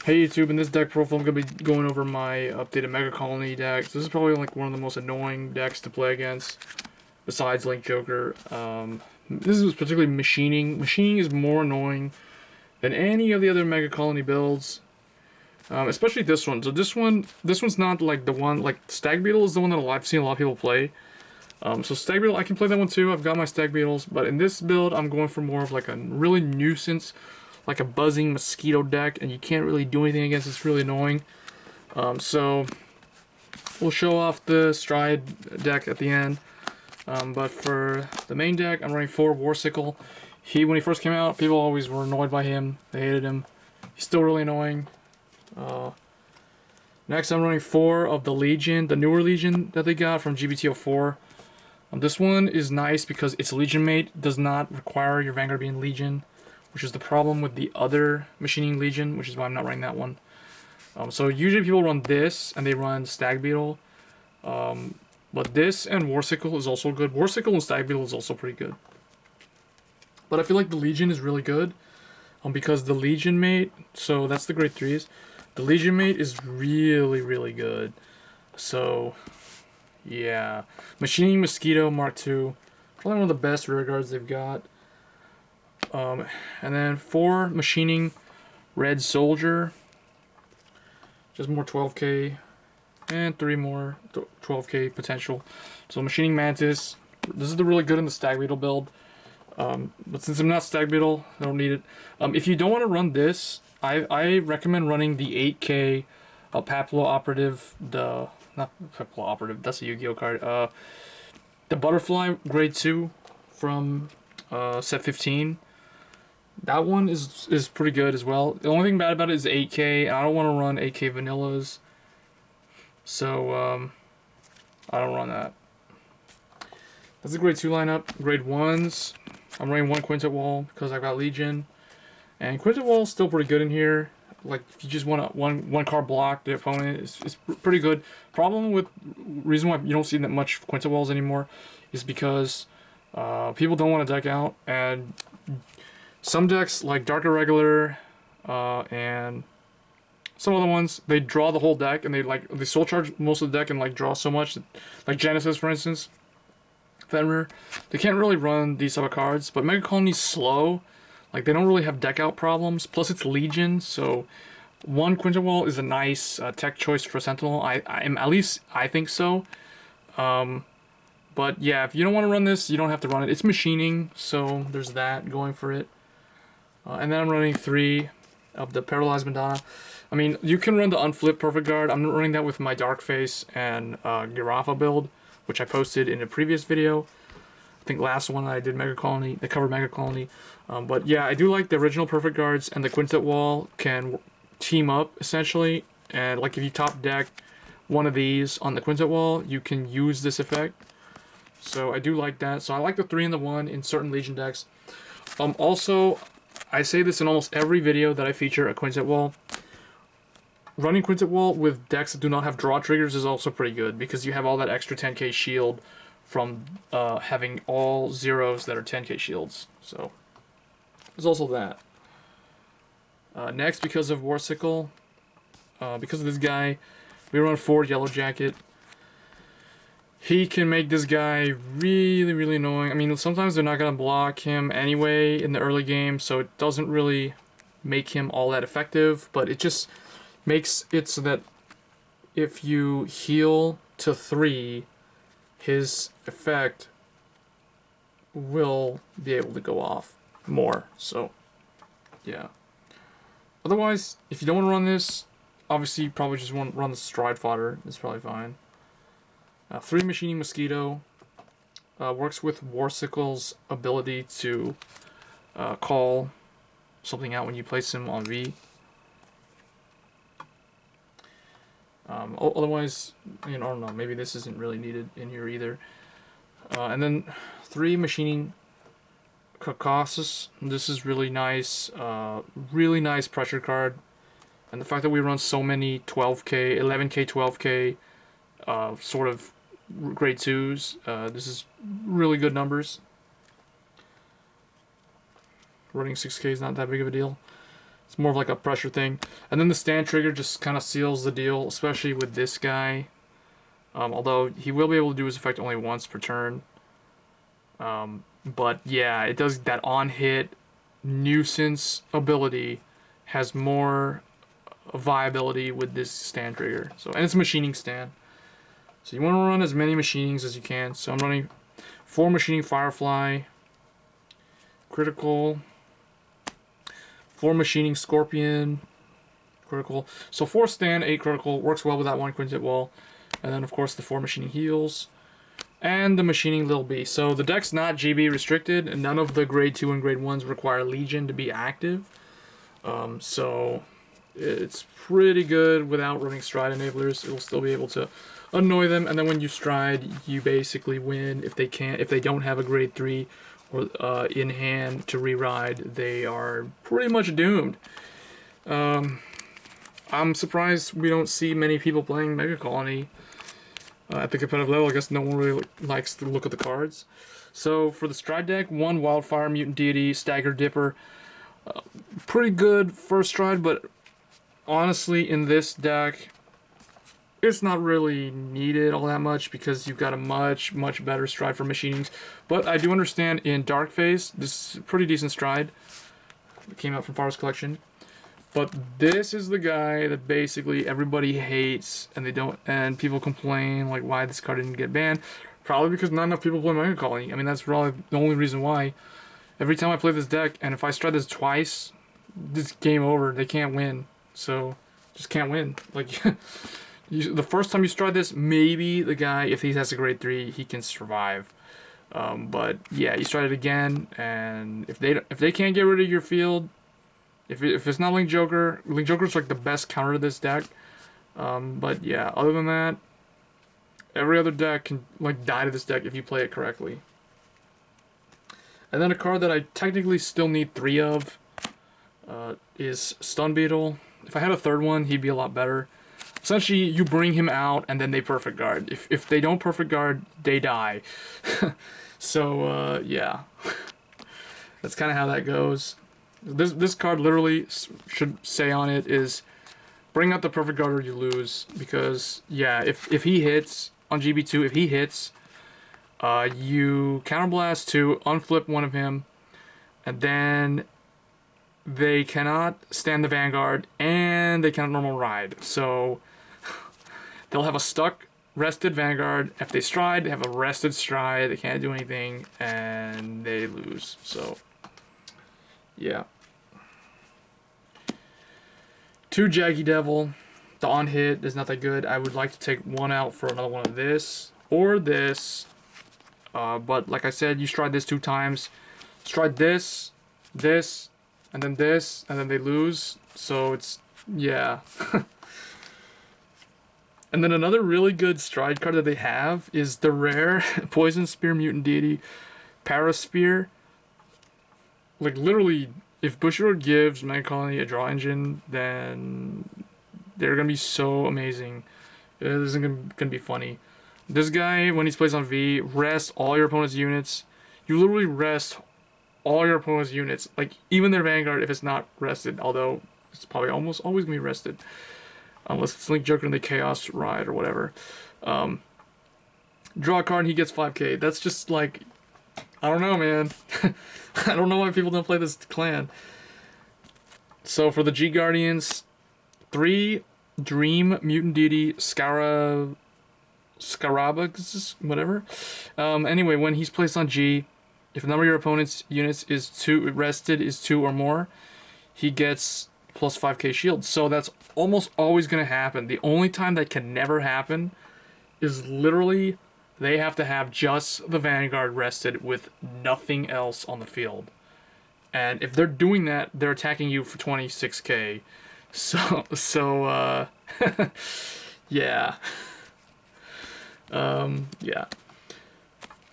Hey YouTube, in this deck profile I'm going to be going over my updated Mega Colony decks. This is probably like one of the most annoying decks to play against, besides Link Joker. This is particularly Machining. Machining is more annoying than any of the other Mega Colony builds, especially this one. So this one's not like the one, like Stag Beetle is the one that I've seen a lot of people play. So Stag Beetle, I can play that one too. I've got my Stag Beetles, but in this build I'm going for more of like a really nuisance, like a buzzing mosquito deck, and you can't really do anything against it. It's really annoying. So we'll show off the Stride deck at the end. But for the main deck, I'm running 4 Warsicle. When he first came out, people always were annoyed by him. They hated him. He's still really annoying. Next, I'm running 4 of the Legion, the newer Legion that they got from GBTO4. This one is nice because its Legion mate does not require your Vanguard being Legion, which is the problem with the other Machining Legion, which is why I'm not running that one. So usually people run this, and they run Stag Beetle. But this and Warsicle is also good. Warsicle and Stag Beetle is also pretty good. But I feel like the Legion is really good, because the Legion mate, so that's the grade 3s, the Legion mate is really, really good. So, yeah. Machining Mosquito Mark II, probably one of the best rear guards they've got. And then 4 Machining Red Soldier, just more 12k, and 3 more 12k potential. So Machining Mantis, this is the really good in the Stag Beetle build, but since I'm not Stag Beetle, I don't need it. If you don't want to run this, I recommend running the 8k Paplo Operative, not Paplo Operative, that's a Yu-Gi-Oh card, the Butterfly Grade 2 from set 15. That one is pretty good as well. The only thing bad about it is 8k. I don't want to run 8k vanillas, so I don't run that. That's a grade 2 lineup. Grade 1s, I'm running 1 Quintet Wall because I've got Legion, and Quintet Wall is still pretty good in here. Like if you just want to one card block the opponent, it's pretty good. Reason why you don't see that much Quintet Walls anymore is because people don't want to deck out, and some decks like Dark Irregular and some other ones, they draw the whole deck, and they soul charge most of the deck and like draw so much, like Genesis for instance, Fenrir. They can't really run these type of cards, but Mega Colony's slow. Like they don't really have deck out problems. Plus it's Legion, so 1 Quintet Wall is a nice tech choice for Sentinel. At least I think so. But yeah, if you don't want to run this, you don't have to run it. It's Machining, so there's that going for it. And then I'm running 3 of the Paralyzed Madonna. I mean, you can run the Unflip Perfect Guard. I'm running that with my Darkface and Girafa build, which I posted in a previous video. I think last one I did Mega Colony, they covered Mega Colony. But yeah, I do like the original Perfect Guards, and the Quintet Wall can team up essentially. And like if you top deck one of these on the Quintet Wall, you can use this effect. So I do like that. So I like the 3 and the 1 in certain Legion decks. Also, I say this in almost every video that I feature a Quintet Wall. Running Quintet Wall with decks that do not have draw triggers is also pretty good, because you have all that extra 10k shield from having all zeros that are 10k shields. So there's also that. Next, because of Warsicle, because of this guy, we run 4 Yellow Jacket. He can make this guy really, really annoying. I mean, sometimes they're not going to block him anyway in the early game, so it doesn't really make him all that effective, but it just makes it so that if you heal to 3, his effect will be able to go off more. So, yeah. Otherwise, if you don't want to run this, obviously you probably just want to run the Stride Fodder. It's probably fine. 3 Machining Mosquito works with Warsicle's ability to call something out when you place him on V. Otherwise, I don't know, maybe this isn't really needed in here either. And then 3 Machining Colossus. This is really nice pressure card. And the fact that we run so many 12k, 11k, 12k sort of grade 2s, this is really good numbers. Running 6k is not that big of a deal. It's more of like a pressure thing. And then the stand trigger just kind of seals the deal, especially with this guy. Although he will be able to do his effect only once per turn. But yeah, it does that on-hit nuisance ability has more viability with this stand trigger. So, and it's a machining stand. So you want to run as many machinings as you can. So I'm running 4 machining Firefly, critical, 4 machining Scorpion, critical. So 4 stand, 8 critical, works well with that 1 Quintet wall. And then of course the 4 machining heals. And the machining Lil B. So the deck's not GB restricted, and none of the grade 2 and grade 1s require Legion to be active. So it's pretty good without running stride enablers. It'll still be able to annoy them, and then when you stride, you basically win. If they don't have a grade 3 or in hand to re-ride, they are pretty much doomed. I'm surprised we don't see many people playing Mega Colony at the competitive level. I guess no one really likes to look at the cards. So for the stride deck, 1 Wildfire, Mutant Deity, Stagger Dipper. Pretty good first stride, but honestly in this deck, it's not really needed all that much because you've got a much better stride for machinings. But I do understand in Dark Phase, this is a pretty decent stride. It came out from Forest Collection. But this is the guy that basically everybody hates, and people complain like why this card didn't get banned. Probably because not enough people play Mega Colony. I mean, that's really the only reason why. Every time I play this deck, and if I stride this twice, this game over. They can't win. So just can't win. Like the first time you stride this, maybe the guy, if he has a grade 3, he can survive. But yeah, you stride it again, and if they can't get rid of your field. If it's not Link Joker's like the best counter to this deck. But yeah, other than that, every other deck can like die to this deck if you play it correctly. And then a card that I technically still need 3 of is Stun Beetle. If I had a 3rd one, he'd be a lot better. Essentially, you bring him out and then they perfect guard. If they don't perfect guard, they die. So yeah, that's kind of how that goes. This card literally should say on it is bring out the perfect guard or you lose, because yeah, if he hits on GB2, if he hits, you counterblast to unflip one of him, and then they cannot stand the Vanguard and they cannot normal ride. So they'll have a stuck rested Vanguard. If they stride, they have a rested stride. They can't do anything and they lose. So yeah. 2 Jaggy Devil. The on hit is not that good. I would like to take 1 out for another one of this or this. But like I said, you stride this 2 times. Stride this, this, and then this, and then they lose. So it's, yeah. And then another really good stride card that they have is the rare Poison Spear Mutant Deity Paraspear. Like literally, if Bushiroad gives Mega Colony a draw engine, then they're gonna be so amazing. It isn't gonna be funny. This guy, when he plays on V, rests all your opponent's units. You literally rest all your opponent's units, like even their Vanguard if it's not rested. Although it's probably almost always gonna be rested, unless it's Link Joker and the Chaos Ride or whatever. Draw a card and he gets 5k. That's just like, I don't know, man. I don't know why people don't play this clan. So for the G Guardians, 3 Dream Mutant Deity Scarabus, whatever. Anyway, when he's placed on G, if the number of your opponent's units is 2 rested is 2 or more, he gets plus 5k shield. So that's almost always gonna happen. The only time that can never happen is literally they have to have just the Vanguard rested with nothing else on the field. And if they're doing that, they're attacking you for 26k. So yeah. Yeah.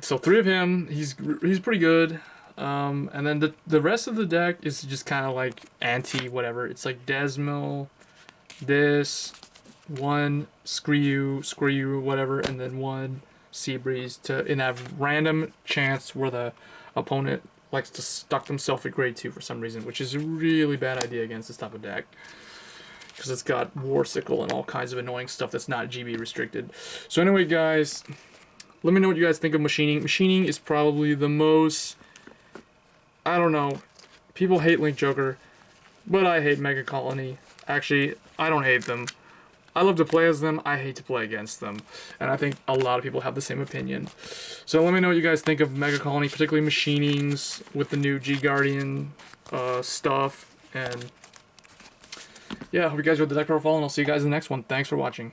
So 3 of him, he's pretty good. And then the rest of the deck is just kind of like anti whatever. It's like Desmil, this, 1 Screw You, whatever, and then 1 Seabreeze in that random chance where the opponent likes to stuck themselves at grade 2 for some reason, which is a really bad idea against this type of deck. Because it's got War Sickle and all kinds of annoying stuff that's not GB restricted. So anyway, guys, let me know what you guys think of machining. Machining is probably the most, I don't know, people hate Link Joker, but I hate Mega Colony. Actually, I don't hate them. I love to play as them, I hate to play against them. And I think a lot of people have the same opinion. So let me know what you guys think of Mega Colony, particularly machinings with the new G-Guardian stuff. And yeah, hope you guys enjoyed the deck profile, and I'll see you guys in the next one. Thanks for watching.